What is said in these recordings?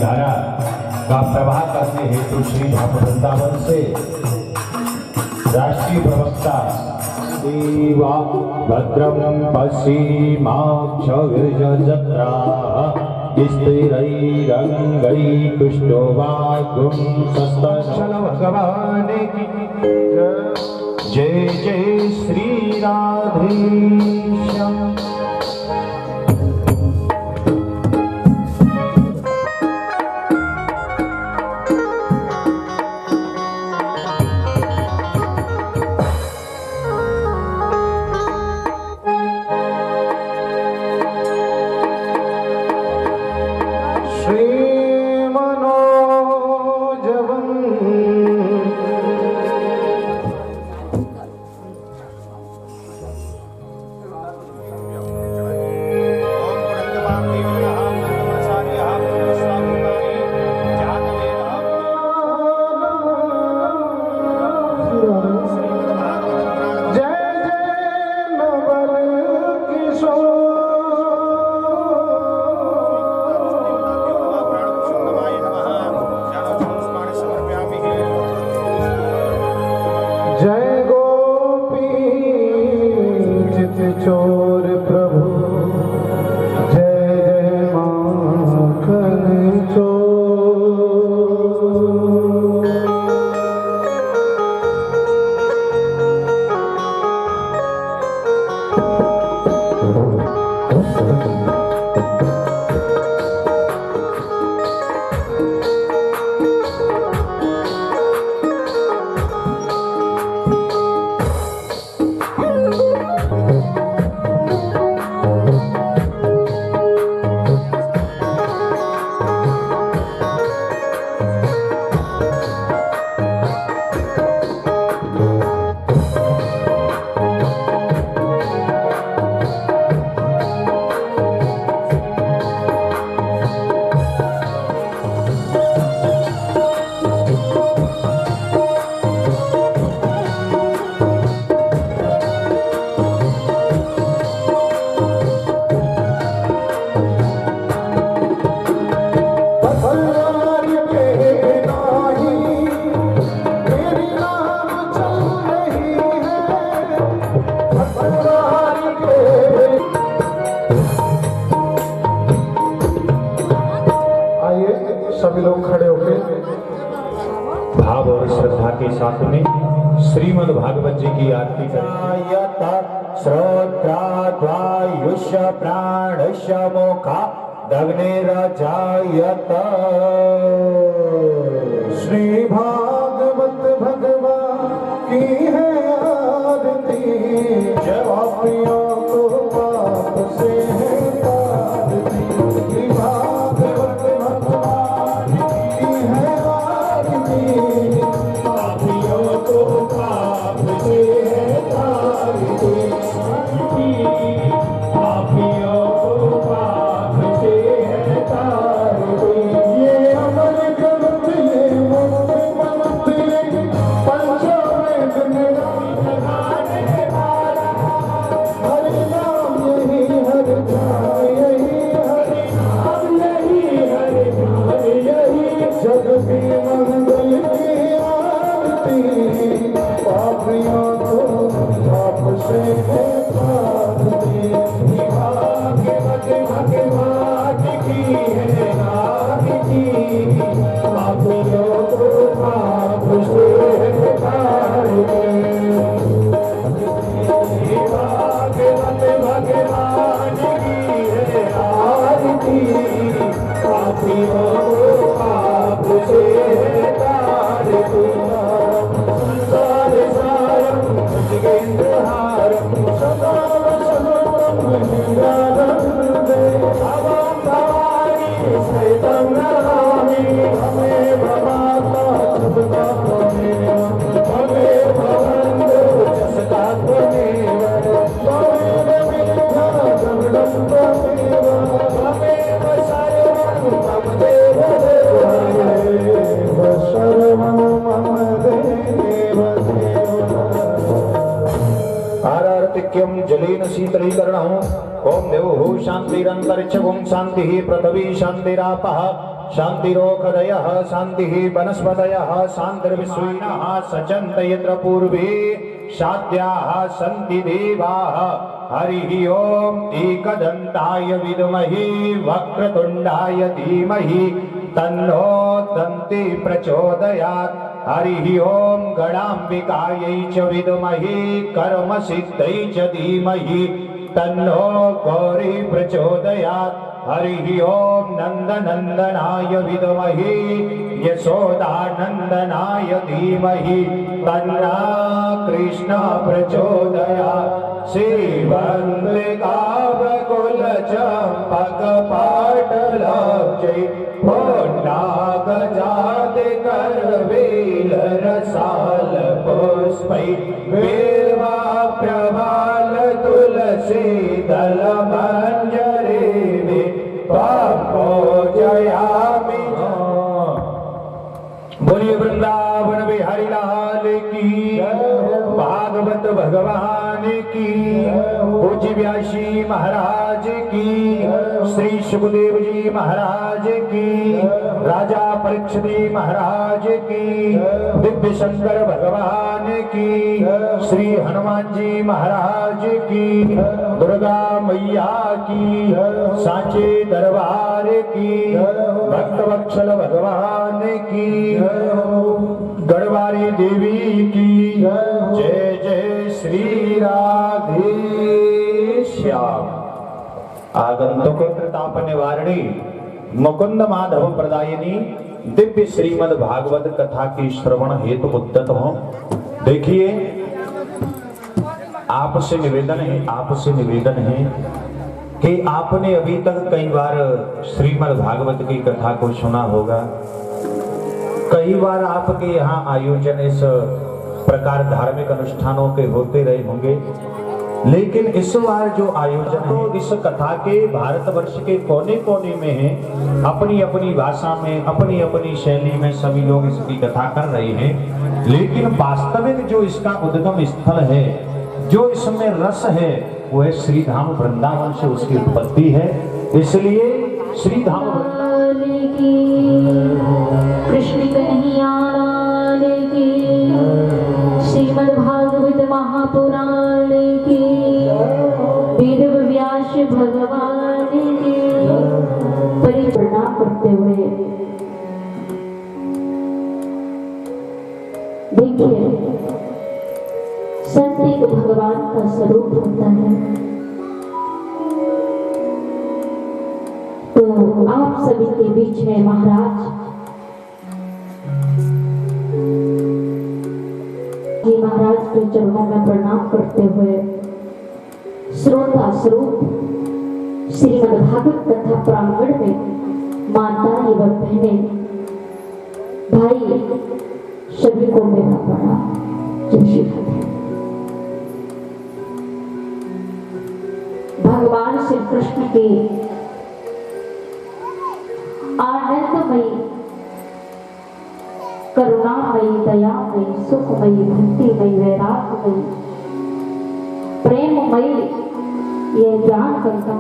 धारा का प्रवाह करने हेतु श्री वृंदावन से राष्ट्रीय प्रवक्ता देवा भद्रम पश्चिमाक्षविर्जत्रा स्थिरैरंगै तुष्टो वागुं सस्तन भगवान की जय जय श्री राधेश्याम। सभी लोग खड़े होकर भाव और श्रद्धा के साथ में श्रीमद् भागवत जी की आरती करें। श्रोत्राद्वायुष्य प्राणस्य मोखा दग्निरजायत। श्री भागवत भगवान की है आरती, जब प्रियों को पाप से है तारती। श्री भागवत भगवान की है आरती, पापियों को पाप से है तारती। पापियों को पाप से है तारती। ये अमर ग्रंथ, ये मुक्त पंथ, ये पंचवेद निराने वाला। हरि नाम यही हरि ध्यान, यही हरि नाम, यही हरि ध्यान, यही जग की मंगल की आरती। पापियों को पाप से है तारती। भागवत भगवान की है आरती, पापियों को पाप से है तारती। भागवत भगवान की है आरती, पापियों को पाप से है तारती। संसार सारम भुजगेंद्रहारम वाक्यम जलेन शीतलीकरणम् ओम देवो शांतिरंतरिक्षं शांतिः पृथ्वी शांतिरापः शांतिरोषधयः शांतिः वनस्पतयः शांतिर्विश्विनः सचन्त यत्र पूर्वे शाद्याः सन्ति देवाः हरिः ओम एकदन्ताय विद्महे वक्रतुण्डाय धीमहि तन्नो दन्ति प्रचोदयात् हरिः ओम गणाम्बिकायै च विद्महे कर्मसिद्ध्यै च धीमहि तन्नो गौरी प्रचोदयात् हरिः ओम नंदनंदनाय विद्महे यशोदानंदनाय धीमहि तन्नो कृष्ण प्रचोदयात् श्रीवन्दिकावकुल चम्पक पाटलाब्जै नागजाति करवेल रसाल पुष्पै बेवा प्रवाल तुलसी दल मंजरी में पापो जयामि। बोलिए वृंदावन बिहारी लाल की, भागवत भगवान की, पूज्य व्यासी महाराज की, श्री सुखदेव जी महाराज की, राजा परीक्षित महाराज की, दिव्य शंकर भगवान की, श्री हनुमान जी महाराज की, दुर्गा मैया की, सांचे दरबार की, भक्त वत्सल भगवान की, गढ़वारी देवी की जय जय श्री राधे श्याम। आगंतुक प्रताप निवारणी मुकुंद माधव प्रदायिनी दिव्य श्रीमद् भागवत कथा की श्रवण हेतु उद्यत हो। देखिए आपसे निवेदन है कि आपने अभी तक कई बार श्रीमद् भागवत की कथा को सुना होगा, कई बार आपके यहाँ आयोजन इस प्रकार धार्मिक अनुष्ठानों के होते रहे होंगे, लेकिन इस बार जो आयोजन है इस कथा के भारतवर्ष के कोने कोने में है, अपनी अपनी भाषा में अपनी अपनी शैली में सभी लोग इसकी कथा कर रहे हैं, लेकिन वास्तविक जो इसका उद्गम स्थल है, जो इसमें रस है, वो है श्री धाम वृंदावन से उसकी उत्पत्ति है। इसलिए श्री धाम कृष्ण कन्हैया लाल की, श्रीमद् भागवत महापुराण की, वेद व्यास भगवान की परिक्रमा करते हुए देखिए सत्य एक भगवान का स्वरूप होता है। तो आप सभी के बीच में महाराज जी महाराज के चरणों में प्रणाम करते हुए श्रोता स्वरूप श्रीमद् भागवत कथा प्रांगण में माता एवं बहने भाई सभी को मेरा प्रणाम। जय श्री राधे। भगवान श्री कृष्ण के आनंदमयी करुणामयी दयामयी सुखमयी भक्तिमयी वैराग्यमयी प्रेममयी यह ज्ञान गंगा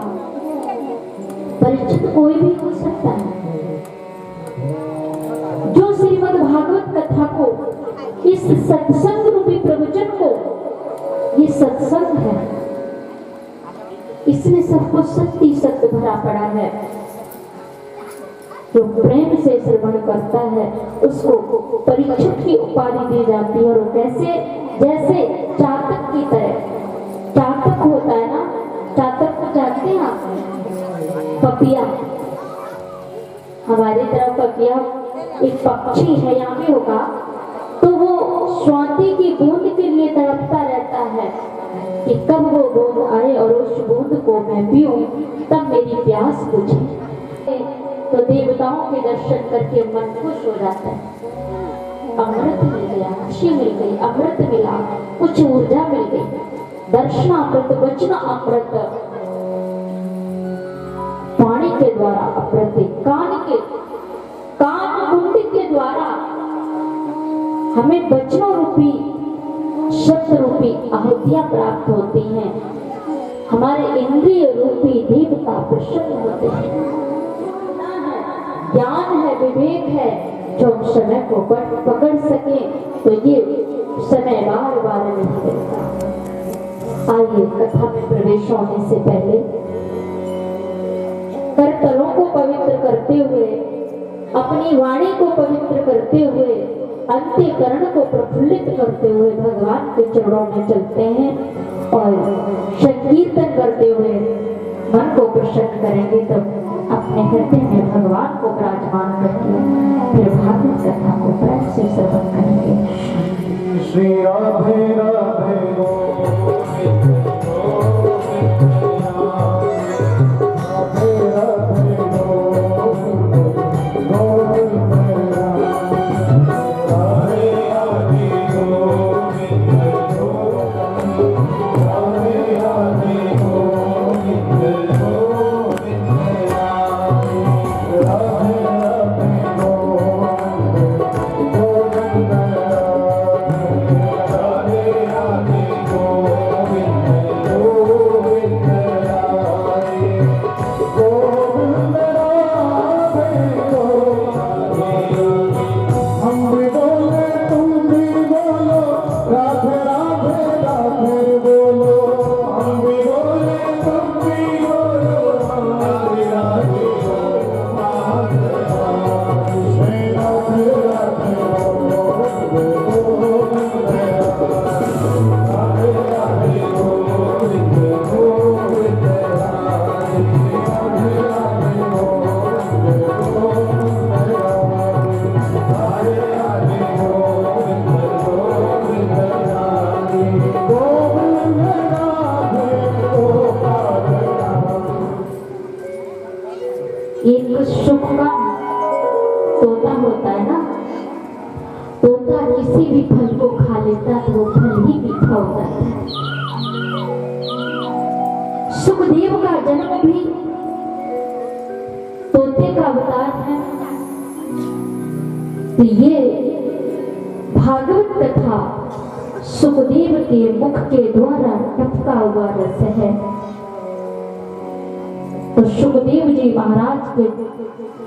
परिचित कोई भी हो सकता है, जो श्रीमद् भागवत कथा को इस सत्संग रूपी प्रवचन को, ये सत्संग है, इसमें सब कुछ सत्य सत्य भरा पड़ा है। जो प्रेम से श्रवण करता है उसको परीक्षित की उपाधि दी जाती है। और कैसे, जैसे चातक की तरह, चातक होता है ना, चातक को जानते हैं आप, पपिया, हमारी तरफ पपिया एक पक्षी है, यहाँ भी होगा, तो वो स्वाति की बूंद के लिए तड़पता रहता है कि कब वो बूंद आए और उस बूंद को मैं पीऊं, तब मेरी प्यास बुझे। तो देवताओं के दर्शन करके मन खुश हो जाता है, अमृत मिल गया, खुशी मिल गई, अमृत मिला, कुछ ऊर्जा मिल गई, दर्शनामृत, वचन अमृत, पानी के द्वारा अमृत, कान कुंड के द्वारा हमें वचनों रूपी शब्द रूपी आहुतियां प्राप्त होती हैं, हमारे इंद्रिय रूपी देवता प्रसन्न होते हैं। ज्ञान है, विवेक है, जो हम समय को पकड़ सके तो ये समय बार बार नहीं मिलता। आइए कथा में प्रवेश होने से पहले करतलों को पवित्र करते हुए, अपनी वाणी को पवित्र करते हुए, अंतःकरण को प्रफुल्लित करते हुए भगवान के चरणों में चलते हैं और संकीर्तन करते हुए मन को प्रसन्न करेंगे। तब अपने हृदय में भगवान को विराजमान करके फिर भागवत कथा को प्रेम से श्रवण करेंगे। श्री राधे राधे एक शुभ का तोता होता है ना, तोता किसी भी फल को खा लेता तो वो फल ही मीठा हो जाता है। सुखदेव का जन्म भी तोते का अवतार है। तो ये भागवत कथा सुखदेव के मुख के द्वारा टपका हुआ रस है। तो सुखदेव जी महाराज के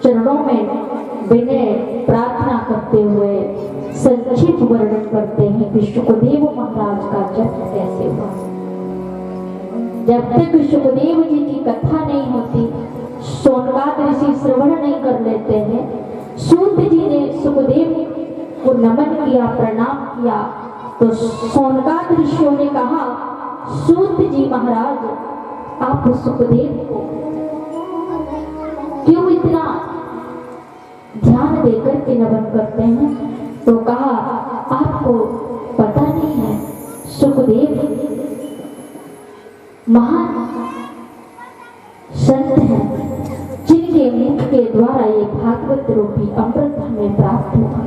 चरणों में विनय प्रार्थना करते हुए संक्षिप्त वर्णन करते हैं कि सुखदेव महाराज का जन्म कैसे हुआ। जब तक सुखदेव जी की कथा नहीं होती, सोनकाद ऋषि श्रवण नहीं कर लेते हैं, सूत जी ने सुखदेव को नमन किया, प्रणाम किया, तो सोनकाद ऋषियों ने कहा, सूत जी महाराज आप सुखदेव को क्यों इतना ध्यान देकर के नमन करते हैं? तो कहा आपको पता नहीं है, सुखदेव महान संत हैं जिनके मुख के द्वारा ये भागवत रूपी अमृत हमें प्राप्त हुआ,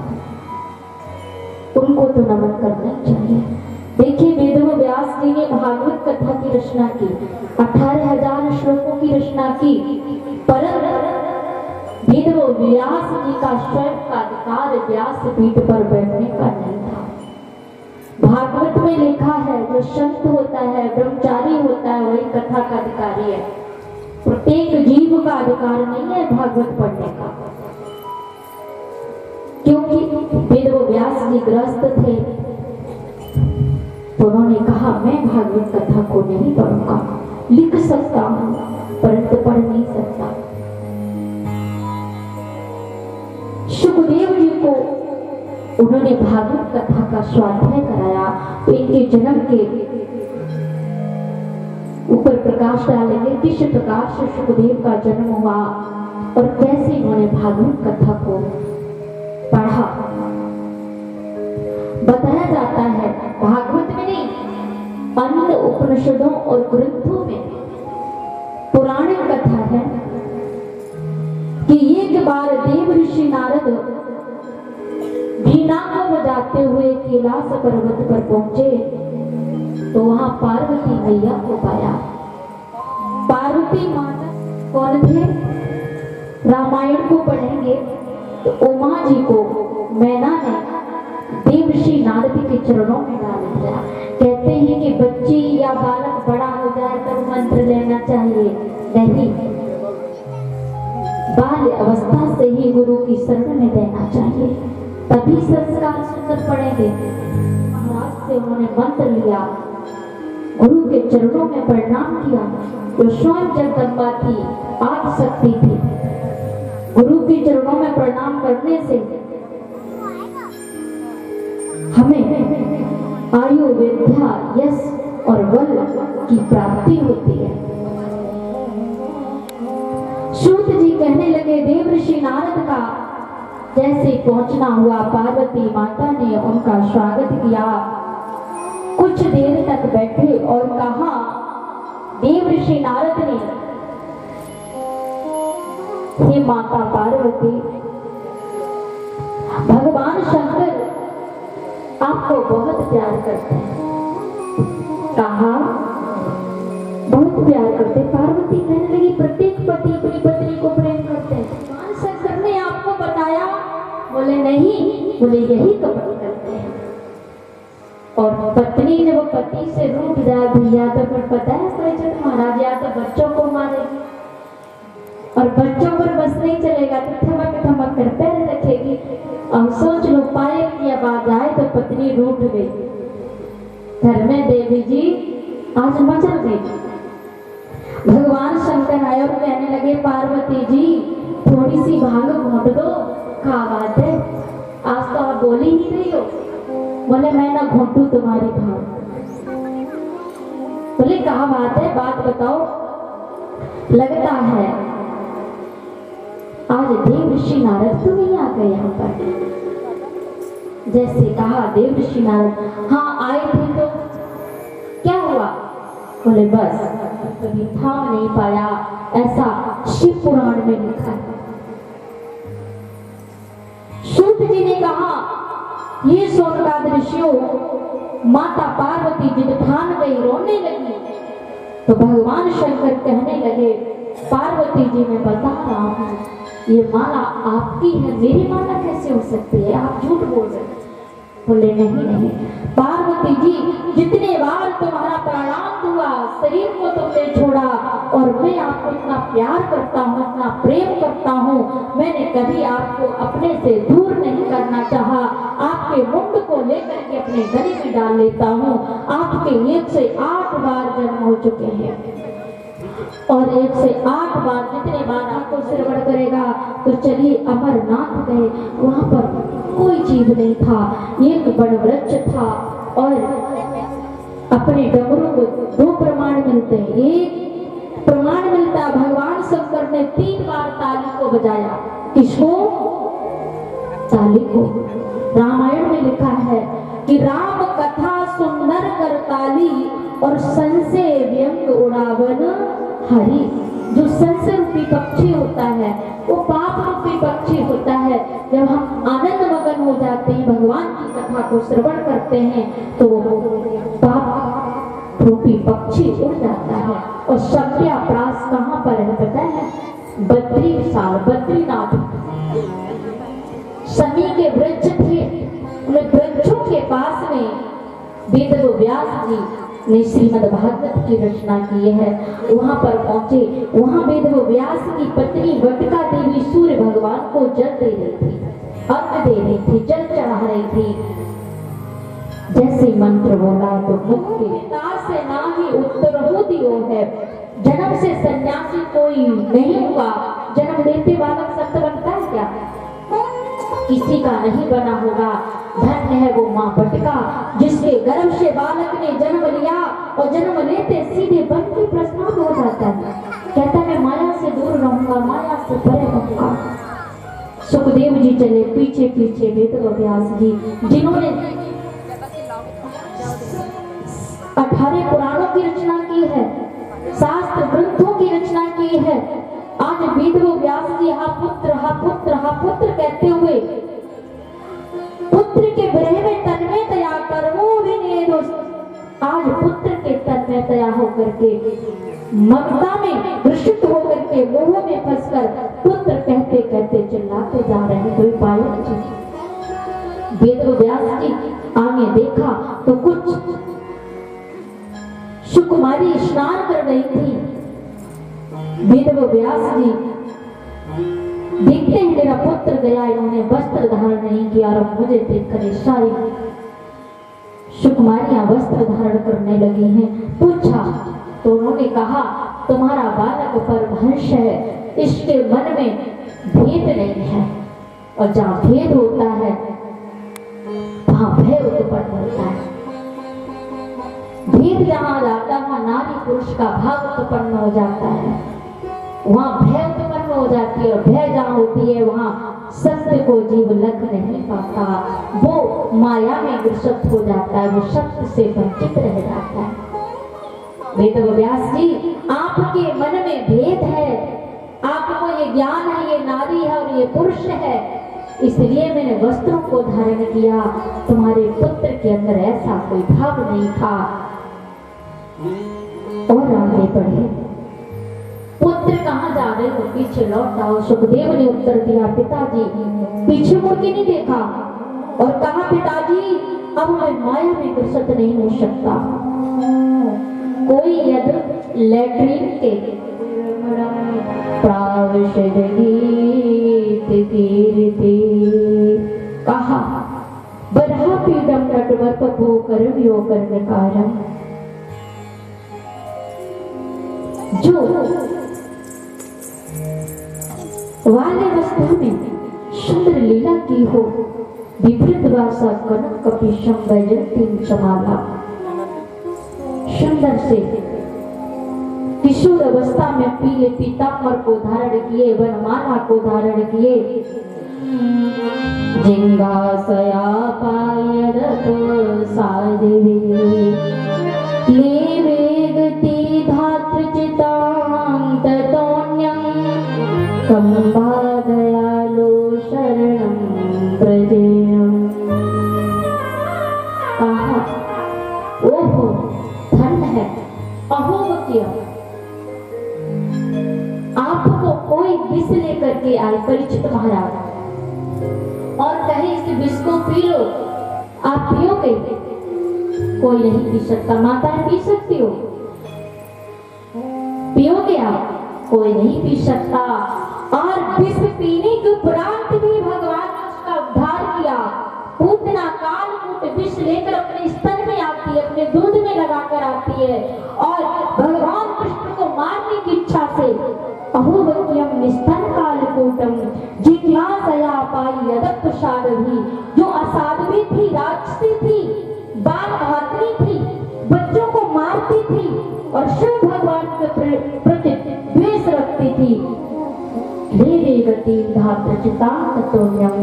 उनको तो नमन करना चाहिए। देखिए वेद व्यास जी ने भागवत कथा की रचना की, 18,000 श्लोकों की रचना की, परंतु वेद व्यास जी का स्वयं का अधिकार व्यास पीठ पर बैठने का नहीं था। भागवत में लिखा है जो संत होता है, ब्रह्मचारी होता है, वही कथा का अधिकारी है। प्रत्येक जीव का अधिकार नहीं है भागवत पढ़ने का, क्योंकि वेद व्यास जी गृहस्थ थे, तो उन्होंने कहा मैं भागवत कथा को नहीं पढ़ूंगा, लिख सकता हूं परंतु पढ़ नहीं सकता। सुखदेव जी को उन्होंने भागवत कथा का स्वाध्याय कराया, तो इनके जन्म के ऊपर प्रकाश डालेंगे किस प्रकार से सुखदेव का जन्म हुआ और कैसे इन्होंने भागवत कथा को पढ़ा। बताया जाता है भागवत में नहीं, अन्य उपनिषदों और ग्रंथों में पौराणिक कथा है कि एक बार देव ऋषि नारद वीणा को बजाते हुए कैलाश पर्वत पर पहुंचे, तो वहां पार्वती मैया को पाया। पार्वती माता कौन थे? रामायण को पढ़ेंगे तो उमा जी को मैना ने देव ऋषि नारद के चरणों में डाल दिया। कहते हैं कि बच्ची या बालक बड़ा हो जाए तब मंत्र लेना चाहिए, नहीं, बाल्य अवस्था से ही गुरु की शरण में देना चाहिए, तभी संस्कार सुंदर पड़ेंगे। महाराज से उन्होंने मंत्र लिया, गुरु के चरणों में प्रणाम किया। जो स्वयं जगदम्बा थी, आदि शक्ति थी, गुरु के चरणों में प्रणाम करने से हमें आयु, विद्या, यश और बल की प्राप्ति होती है। सूत जी कहने लगे, देव ऋषि नारद का जैसे पहुंचना हुआ, पार्वती माता ने उनका स्वागत किया। कुछ देर तक बैठे और कहा, देव ऋषि नारद ने, हे माता पार्वती, भगवान शंकर आपको बहुत प्यार करते हैं। कहा, बहुत प्यार करते। पार्वती कहने लगी, प्रत्येक पति अपनी पत्नी को प्रेम करते हैं। भगवान शंकर ने आपको बताया? बोले नहीं, बोले यही तो पति करते हैं। और पत्नी जब पति से रूठ जाए भैया, तो फिर पता है परिचय महाराज, या तो बच्चों को मारेगी और बच्चों पर बस नहीं चलेगा तो ठमक ठमक कर पैर रखेगी। अब सोच लो, पायल की आवाज आए तो पत्नी रूठ गई। घर में देवी जी आज मचल गई। भगवान शंकर आए और कहने लगे, पार्वती जी थोड़ी सी भालू घोंट दो। क्या बात है, आज तो आप बोली ही नहीं हो। बोले मैं ना घोंटू तुम्हारी भाव। बोले क्या बात है, बात बताओ। लगता है आज देव ऋषि नारद तो नहीं आ गए यहाँ पर। जैसे कहा देव ऋषि नारद, हाँ आए थे तो क्या हुआ? बोले बस कभी थाम नहीं पाया, ऐसा शिव पुराण में लिखा है। सूत जी ने कहा, ये सोनका दृश्यों, माता पार्वती जिद ठान गई, रोने लगी। तो भगवान शंकर कहने लगे, पार्वती जी मैं बता रहा हूँ, ये माला आपकी है, मेरी माला कैसे हो सकती है? आप झूठ बोल रहे हैं। बोले नहीं नहीं पार्वती जी, जितने बार तुम्हारा प्राणांत हुआ, शरीर को तुमने छोड़ा और मैं आपको इतना प्यार करता हूँ, इतना प्रेम करता हूँ, मैंने कभी आपको अपने से दूर नहीं करना चाहा। आपके मुंड को लेकर के अपने गले में डाल लेता हूँ। आपके 108 बार जन्म हो चुके हैं और 108 बार, जितने बार आपको श्रवण करेगा। तो चलिए अमरनाथ गए, वहां पर कोई चीज नहीं था, एक बड़ वृक्ष था और अपने डमरू को 2 प्रमाण मिलते हैं। एक प्रमाण मिलता, भगवान शंकर ने 3 बार ताली को बजाया। किसको? ताली को। रामायण में लिखा है कि राम कथा सुंदर कर ताली और संशय व्यंग उड़ावन हरि। जो संशय रूपी पक्षी होता है वो पाप रूपी पक्षी होता है। जब हम आनंद मगन हो जाते हैं, भगवान की कथा को श्रवण करते हैं, तो वो पाप रूपी पक्षी उड़ जाता है। और सत्याप्रास कहाँ पर है पता है? बद्रीनाथ। शमी के वृक्ष थे, उन वृक्षों के पास में वेद व्यास जी ने श्रीमद् भागवत की रचना की है। वहां पर पहुंचे, वहां वेद व्यास की पत्नी वटका देवी सूर्य भगवान को जल दे रही थी, अर्घ दे रही थी, जल चढ़ा रही थी। जैसे मंत्र बोला तो मुख के तार से ना ही उत्तर हो दियो है। जन्म से सन्यासी कोई नहीं हुआ, जन्म लेते बालक संत बनता है क्या? किसी का नहीं बना होगा। धन्य है वो माँ बटका जिसके गर्भ से बालक ने जन्म लिया और जन्म लेते सीधे बन के प्रस्थान हो जाता है। कहता मैं माया से दूर रहूंगा, माया से परे रहूंगा। सुखदेव जी चले पीछे पीछे वेद व्यास जी, जिन्होंने 18 पुराणों की रचना की है, शास्त्र ग्रंथों की रचना की है। आज वेद व्यास जी हा पुत्र हा पुत्र हा पुत्र कहते हुए पुत्र के ब्रह में तन्मयतया कर्मो विनेदो। आज पुत्र के तन्मयतया होकर के, ममता में घृषित होकर के, मोह में फंसकर पुत्र कहते कहते चिल्लाते जा रहे हैं। कोई पायल जी वेद व्यास जी आगे देखा तो कुछ सुकुमारी स्नान कर रही थी। वेद व्यास जी देखते हैं मेरा पुत्र गया, इन्होंने वस्त्र धारण नहीं किया और मुझे देखकर सारी सुकुमारियां वस्त्र धारण करने लगी हैं। पूछा तो उन्होंने कहा तुम्हारा बालक परमहंस है, इसके मन में भेद नहीं है, और जहाँ भेद होता है वहाँ भय उत्पन्न होता है। भेद जहाँ जाता है वहाँ नारी पुरुष का भाव उत्पन्न हो जाता है, वहाँ भय उत्पन्न हो जाती है, और भय जहाँ होती है वहाँ सत्य को जीव लख नहीं पाता, वो माया में ग्रसित हो जाता है, वो सत्य से वंचित रह जाता है। वेद व्यास जी आपके मन में भेद है, आपको ये ज्ञान है ये नारी है और ये पुरुष है, इसलिए मैंने वस्त्रों को धारण किया, तुम्हारे पुत्र के अंदर ऐसा कोई भाव नहीं था। और आगे बढ़े, पुत्र कहाँ जा रहे हो, पीछे लौट आओ। सुखदेव ने उत्तर दिया पिताजी पीछे मुड़ के नहीं देखा, और कहा पिताजी अब मैं माया में ग्रसित नहीं हो सकता। कोई यदि लैट्रिन के कहा बरहा पीडम नटवर्प भो करम यो कर्णकारम, जो बाल्यावस्था में सुंदर लीला की हो, विपरीत वासा कनक कपिशम वैजंती समाला, सुंदर से किशोर अवस्था में पीले पीताम्बर को धारण किए, वनमाला को धारण किए, जिंगासया पायरत साधवे ले वेगति धातृचितां ततोन्यं कंबादयालो शरणं प्रजेयम्। कहा ओहो धन है अहोवक्य, आपको कोई विष लेकर के आए परिचित महाराज, और कहे इस विष को पी लो, आप पियोगे? कोई नहीं पी सकता। माता पी सकती हो, पियोगे आप? कोई नहीं पी सकता। और विष पीने के उपरांत भी भगवान ने उसका उद्धार किया। पूतना कालकूट विष लेकर अपने स्तन में आती है, अपने दूध में लगाकर आती है, और भगवान कृष्ण को मारने की इच्छा से अहोवक्यम निस्तन कालकूटम जिज्ञासया पाई यदत्त साध्वी, जो असाध्वी थी, राक्षसी थी, बाल घातनी थी, बच्चों को मारती थी और शिव भगवान के प्रति द्वेष रखती थी। ले गति धात्रचिता ततोन्यम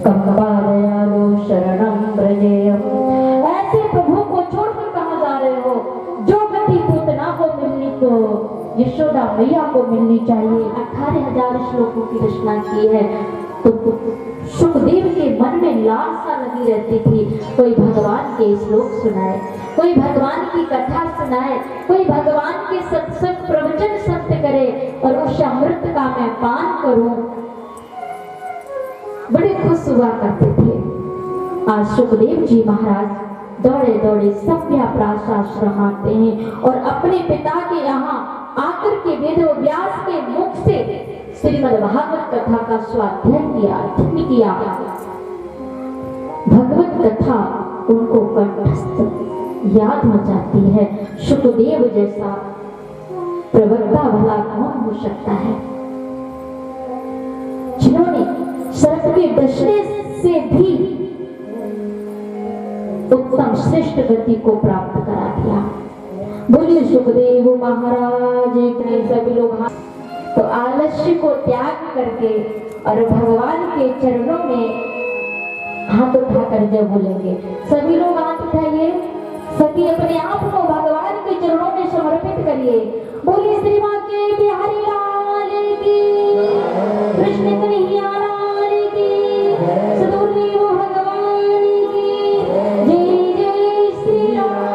कंबादयालो शरणं व्रजेयम्। ऐसे प्रभु को छोड़कर कहाँ जा रहे हो? जो गति पूतना को मिलनी तो यशोदा मैया को मिलनी चाहिए। 18,000 श्लोकों की रचना की है। तो सुखदेव के मन में लालसा लगी रहती थी, कोई भगवान के श्लोक सुनाए, कोई भगवान की कथा सुनाए, कोई भगवान के सत्संग प्रवचन सत्य करे और उस अमृत का मैं पान करूं। बड़े खुश हुआ करते थे। आज सुखदेव जी महाराज दौड़े दौड़े सभ्याप्रास आश्रम आते हैं और अपने पिता के यहाँ आकर के वेद व्यास के मुख से श्रीमद् भागवत कथा का स्वाध्याय किया। भगवत कथा उनको कंठस्थ याद हो जाती है। सुखदेव जैसा प्रवक्ता भला कौन हो सकता है, जिन्होंने सर्प के डसने से भी उत्तम श्रेष्ठ गति को प्राप्त करा दिया। बोलिए सुखदेव महाराज के सभी लोग तो आलस्य को त्याग करके और भगवान के चरणों में हाथ उठाकर जब बोलेंगे, सभी लोग हाथ उठाइए, सभी अपने आप को भगवान के चरणों में समर्पित करिए। बोलिए श्री मां के बिहारी लाल की, कृष्ण कन्हैया लाल की, सदगुरु भगवान की जय। जय श्री राम।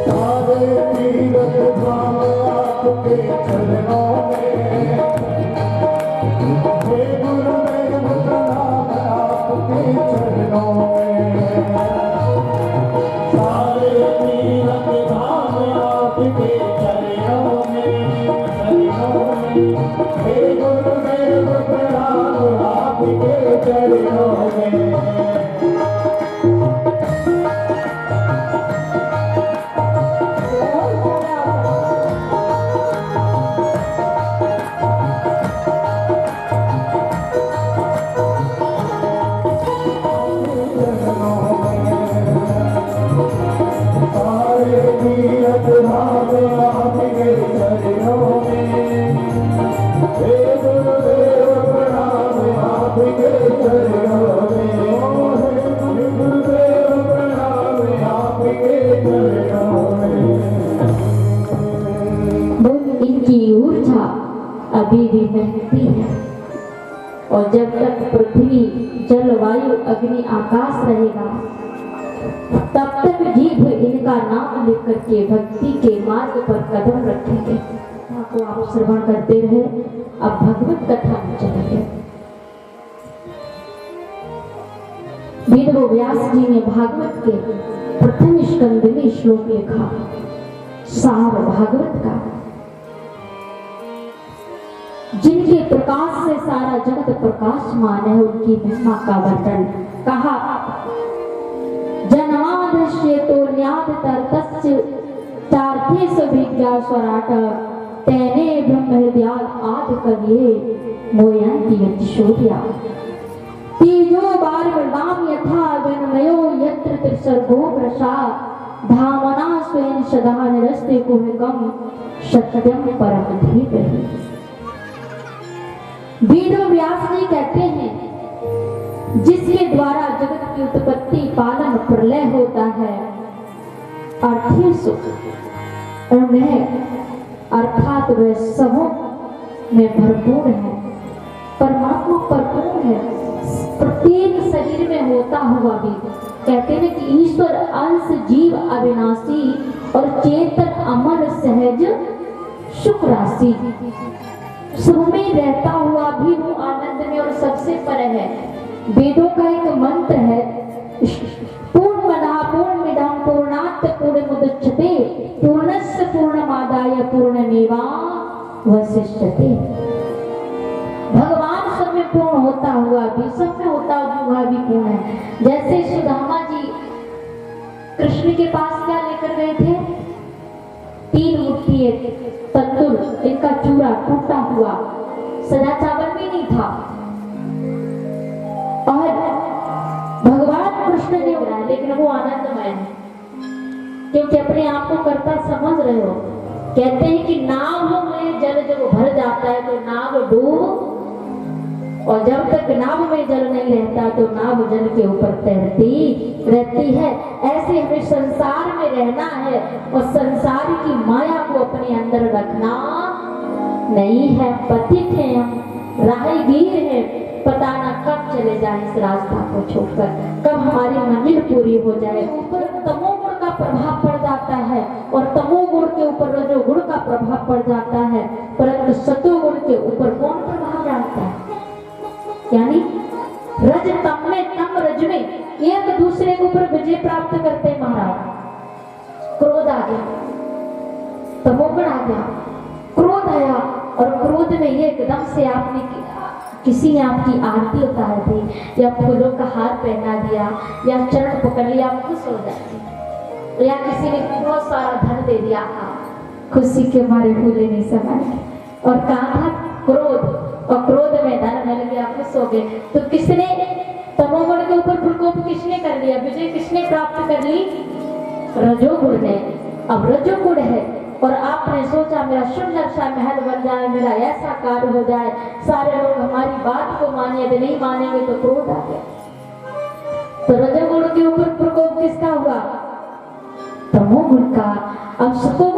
सारे तीरथ धाम आपके चरणों में चरणों में सारे तीरथ धाम आपके चरणों में हे गुरुदेव प्रणाम आपके चरणों में। इनकी ऊर्जा अभी भी बहती है और जब तक पृथ्वी जल वायु अग्नि आकाश रहेगा तब तक जीव इनका नाम लेकर के भक्ति के मार्ग पर कदम रखेंगे। आपको आप श्रवण करते रहे। अब भगवत कथा में चलेंगे। वेद व्यास जी ने भागवत के प्रथम स्कंद में श्लोक लिखा सार भागवत का, जिनके प्रकाश से सारा जगत प्रकाशमान है उनकी महिमा का वर्णन कहा। जन्मादस्य तो न्याद तस्य चार्थे सविज्ञा स्वराट तेने ब्रह्म हृदयाद आद कविये मोयंती यतिशोर्या तेजो बार नाम यथा गणमयो यत्र त्रिसर्गो प्रसाद धामना स्वयं सदा निरस्ते कुहिकम सत्यम परम धीमहि। वेद व्यास जी कहते हैं जिसके द्वारा जगत की उत्पत्ति पालन प्रलय होता है अर्थात वह सबों में भरपूर है, परमात्मा भरपूर है, प्रत्येक शरीर में होता हुआ भी। कहते हैं कि ईश्वर अंश जीव अविनाशी और चेतन अमर सहज सुख राशि सब में रहता हुआ भी वो आनंद में और सबसे पर है। वेदों का एक मंत्र है पूर्णमदा पूर्णमिदं पूर्णात् पूर्णमुदच्यते पूर्णस्य पूर्णमादाय पूर्णमेवावशिष्यते। भगवान सब में पूर्ण होता हुआ भी, सब में होता हुआ भी पूर्ण है। जैसे सुदामा जी कृष्ण के पास क्या लेकर गए थे? 3 मुट्ठी तंदुर, इनका चूरा टूटा हुआ, सदा चावल भी नहीं था। और भगवान कृष्ण ने बनाया, लेकिन वो आनंदमय है क्योंकि अपने आप को कर्ता समझ रहे हो। कहते हैं कि नाव में जल जब भर जाता है तो नाव डूब, और जब तक नाव में जल नहीं रहता तो नाव जल के ऊपर तैरती रहती है। ऐसे हमें संसार में रहना है और संसार की माया को अपने अंदर रखना नहीं है। पतित है हम, राहगीर है, पता ना कब चले जाए इस रास्ता को छोड़कर, कब हमारी मंजिल पूरी हो जाए। ऊपर तमोगुण का प्रभाव पड़ जाता है और तमोगुण के ऊपर रजोगुण का प्रभाव पड़ जाता है, परंतु सतोगुण के ऊपर कौन प्रभाव डालता है? यानी रज तम में तम रज में एक दूसरे के ऊपर विजय प्राप्त करते हैं। महाराज क्रोध आ गया, तमोगुण आ गया, क्रोध आया और क्रोध में ये एकदम से आपने किसी ने आपकी आरती उतार दी या फूलों का हार पहना दिया या चरण पकड़ लिया, आप खुश हो जाते। या किसी ने बहुत सारा धन दे दिया, खुशी के मारे फूले नहीं समाये। और कहा था क्रोध, और क्रोध में धन मिल गया, खुश हो गए। तो किसने तमोगुण के ऊपर प्रकोप किसने कर लिया? विजय किसने प्राप्त कर ली? रजोगुण ने। अब रजोगुण है और आपने सोचा मेरा सुंदर सा महल बन जाए, मेरा ऐसा कार्य हो जाए, सारे लोग हमारी बात को माने, यदि नहीं मानेंगे तो क्रोध आ गया। तो रजोगुण के ऊपर प्रकोप किसका हुआ? तमोगुण का। अब सतोगुण